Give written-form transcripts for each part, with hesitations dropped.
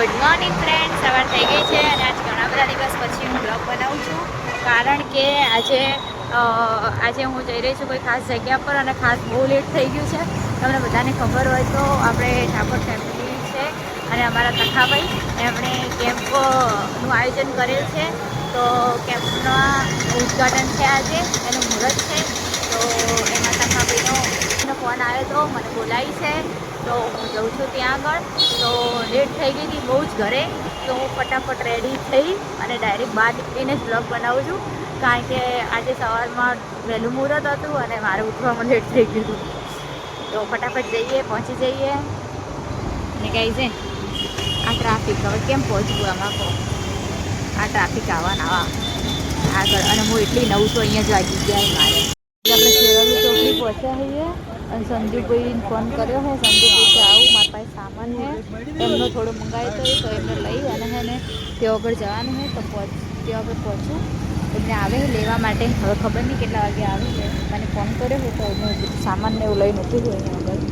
Good morning friend, સવાર થઈ ગઈ છે અને આજ ઘણા બધા દિવસ પછી હું બ્લોગ બનાવું છું કારણ કે આજે હું જઈ રહી છું કોઈ ખાસ જગ્યા પર અને ખાસ બહુ લેટ થઈ ગયું છે. તમને બધાને ખબર હોય તો આપણે ઠાકોર ફેમિલી છે અને અમારા તખાભાઈ એમણે કેમ્પનું આયોજન કરેલ છે. તો કેમ્પના ઉદ્ઘાટન છે, આજે એનું મુહૂર્ત છે. તો એમાં તખાભાઈનો ફોન આવ્યો તો મને બોલાવી છે, તો હું જઉં છું ત્યાં આગળ. તો લેટ થઈ ગઈ હતી બહુ જ ઘરે, તો હું ફટાફટ રેડી થઈ અને ડાયરેક્ટ બહાર નીકળીને જ બ્લોગ બનાવું છું કારણ કે આજે સવારમાં વહેલું મુહૂર્ત હતું અને મારે ઉઠવામાં લેટ થઈ ગયું હતું. તો ફટાફટ જઈએ, પહોંચી જઈએ. અને કહી છે આ ટ્રાફિક હવે કેમ પહોંચવું આમાં કહો. આ ટ્રાફિક આવા આગળ અને હું એટલી નવું તો અહીંયા જ વાગી ગયા મારે. આપણે શેરાલી ચોકડી પહોંચ્યા છીએ અને સંજુભાઈને ફોન કર્યો છે. સંજુભાઈ કે આવું મારા પાસે સામાન છે, એમનો થોડો મંગાવ્યો હતો, તો એમને લઈ અને હે ને તે આગળ જવાનું છે. તો તે આગળ પહોંચું એમને આવે લેવા માટે. હવે ખબર નહીં કેટલા વાગે આવે છે, મને ફોન કર્યો છે તો એમને સામાનને એવું લઈ મૂકી હોય અહીંયા આગળ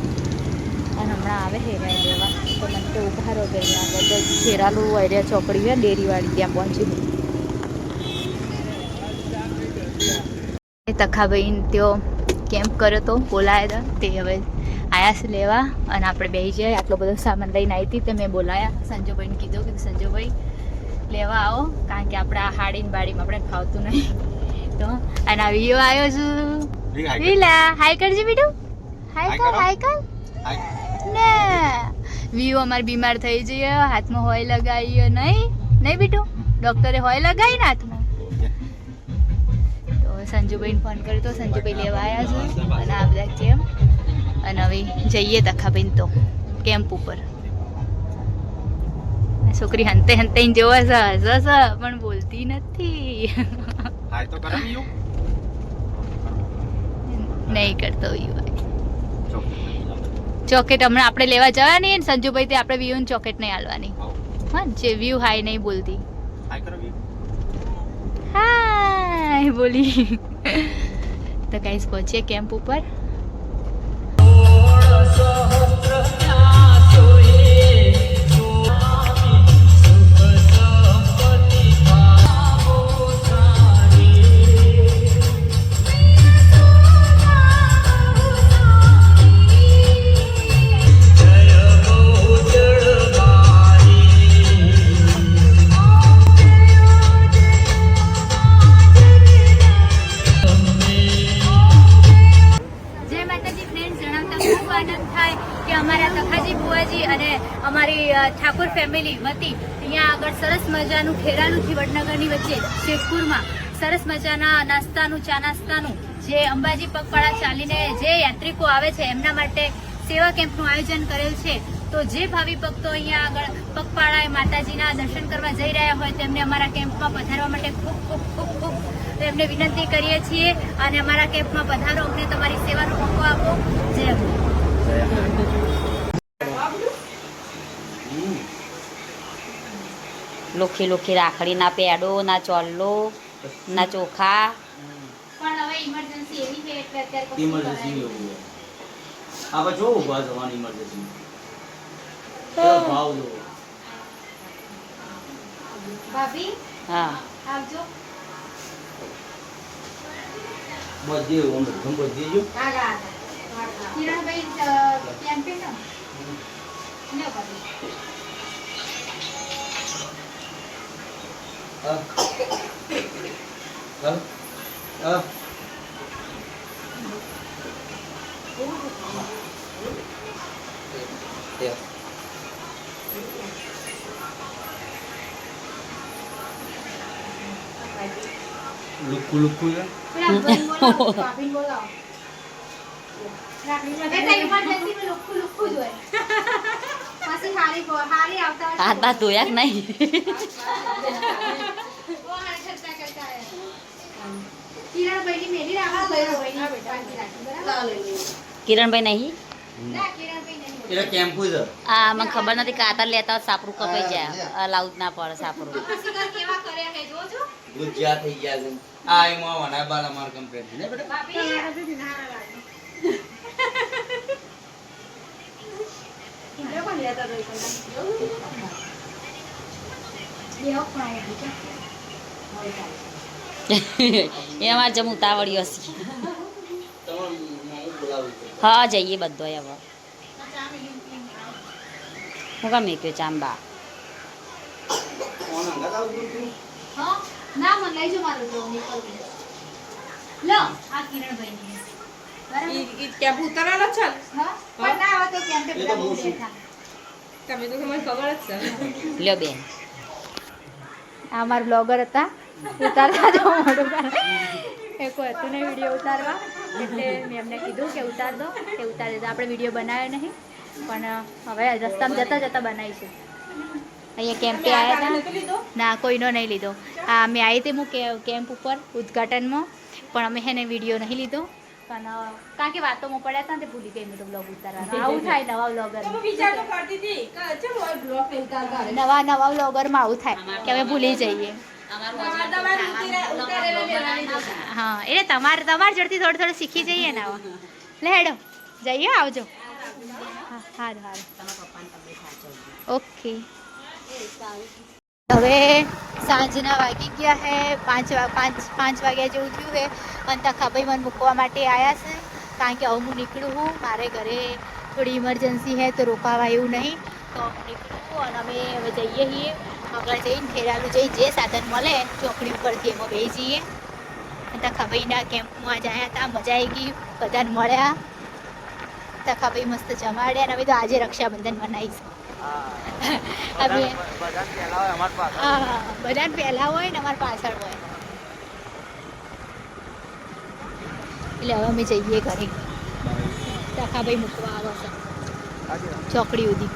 અને હમણાં આવે છે એને લેવા. તો મને તો ઉભારો ગઈ આગળ તો શેરાલું આઈડિયા ચોકડી છે ડેરીવાળી, ત્યાં પહોંચી ગઈ. તખાભાઈ તેઓ કેમ્પ કર્યો તો બોલાયા હતા, તે હવે આવ્યા છે લેવા અને આપણે બેસી જાય. આટલો બધો સામાન લઈને આવી હતી તો મેં બોલાયા. સંજુભાઈને કીધું કે સંજુભાઈ લેવા આવો કારણ કે આપણે આ હાડીને બાડીમાં આપણે ખાવતું નહીં. તો અને આ વિયો આવ્યો છું. વિલા હાય કરજે બીટું, હાય કર ને. વિયો અમારે બીમાર થઈ જઈએ, હાથમાં હોય લગાવીએ નહીં બીટું, ડૉક્ટરે હોય લગાવી ને હાથમાં. સંજુભાઈને ફોન કર્યો તો સંજુભાઈ લેવા આવ્યા છે અને આ બધા કેમ્પ. અને હવે જઈએ તખાભાઈને તો કેમ્પ ઉપર. છોકરી હંતે જોવે છે, હશે પણ બોલતી નથી. નહીં કરતો ચોકેટ હમણાં આપણે લેવા જવાની ને સંજુભાઈ તે આપણે વ્યૂ ચોકેટ નહીં હાલવાની. હા, જે વ્યૂ હાય નહીં બોલતી. હાય બોલી. તો ગાઈસ પહોંચીએ કેમ્પ ઉપર. અમારી ઠાકોર ફેમિલી વતી અહીંયા આગળ સરસ મજાનું ખેરાલુથી વડનગરની વચ્ચે શેખપુરમાં સરસ મજાના નાસ્તાનું, ચા નાસ્તાનું જે અંબાજી પગપાળા ચાલીને જે યાત્રિકો આવે છે એમના માટે સેવા કેમ્પનું આયોજન કરેલ છે. તો જે ભાવિ ભક્તો અહીંયા આગળ પગપાળાએ માતાજીના દર્શન કરવા જઈ રહ્યા હોય તેમને અમારા કેમ્પમાં પધારવા માટે ખૂબ એમને વિનંતી કરીએ છીએ અને અમારા કેમ્પમાં પધારો, અમને તમારી સેવાનો મોકો આપો. જય લોખી લોખી રાખડી ના પેડો ના ચોલ્લો ના ચોખા. પણ હવે ઇમરજન્સી એવી છે એટલે અત્યારે ઇમરજન્સી એવું આપણે જો ઉભા જવાની ઇમરજન્સી ભાવ જો ભાભી હા આવજો. બધે ઓમ બધે જો આગા કિરણભાઈ કેમ્પે ને ને ભાભી લુકુ છે. ભાભી બોલાવો. હાથ બાથ ધોયા કે નહીં? કિરણભાઈ નહીં એટલે કેમ્પુ છે. આ મને ખબર નથી કાતર લેતા સાપરું કપાઈ જાય, લાઉડ ના પડે સાપરું. ગુજ્જા થઈ ગયા છે. આ એમાં વના બાલા માર કમ્પ્લીટ છે ને બેટા. એમાં જમ ઉતાવળ્યો છે. તમારે મામું બોલાવું છે. હા જઈએ બધો હવે. હું કામ મેક્યો ચાંબા. કોણ હંગાત આવું તું? ના મને લઈ જો મારું જો નીકળવું લો આ કિરણભાઈ બરાબર ઈ કેમ્પ ઉતારેલો છે ને? હા પણ ના આવે તો કેમ કે એ તો પેલા બહુ હું છું. બેઠા તમે તો મને ખબર જ છે. લ્યો બેન. આ અમારા બ્લોગર હતા ઉતારતા જો મોઢું પર એ કોઈ હતું નહીં વિડીયો ઉતારવા એટલે મેં એમને કીધું કે ઉતાર દો કે ઉતારી દો. આપણે વિડીયો બનાવ્યો નહીં પણ હવે રસ્તામાં જતાં જતાં બનાવીશું. અહીંયા કેમ્પે આવ્યા હતા ના કોઈનો નહીં લીધો. આ મેં આવી હતી હું કેમ્પ ઉપર ઉદ્ઘાટનમાં પણ અમે એને વિડીયો નહીં લીધો પણ કારણ કે વાતોમાં પડ્યા હતા ને તે ભૂલી ગઈ મેં તો બ્લોગ ઉતારવાનો. આવું થાય નવા બ્લોગર તમે વિચાર તો કરતી હતી કે ચમ ઓય બ્લોક ને ઉતારતા રહે. નવા બ્લોગરમાં આવું થાય કે અમે ભૂલી જઈએ. હા એટલે તમારે જોડથી થોડું શીખી જઈએ ને આવા. લે હેડો જઈએ આવજો. હા સારું સારું ઓકે. હવે સાંજના વાગી ગયા છે 5 વાગ્યા જેવું થયું છે અને તખાભાઈ મને મૂકવા માટે આવ્યા છે કારણ કે હવે હું નીકળું છું. મારે ઘરે થોડી ઇમરજન્સી છે તો રોકાવા એવું નહીં તો હું નીકળું અને અમે હવે જઈએ છીએ. આગળ જઈને ખેરાલું જઈ જે સાધન મળે ચોકડી ઉપરથી એમાં બેસી જઈએ. તખાભાઈના કેમ્પમાં જ આવ્યા હતા મજા આવી ગઈ બધાને મળ્યા. તખાભાઈ મસ્ત જમાડ્યા અને અમે તો આજે રક્ષાબંધન મનાવીશું. બધાને પહેલા હોય ને અમારે પાછળ હોય એટલે હવે અમે જઈએ ઘરે. તખાભાઈ મૂકવા આવે છે ચોકડી સુધી.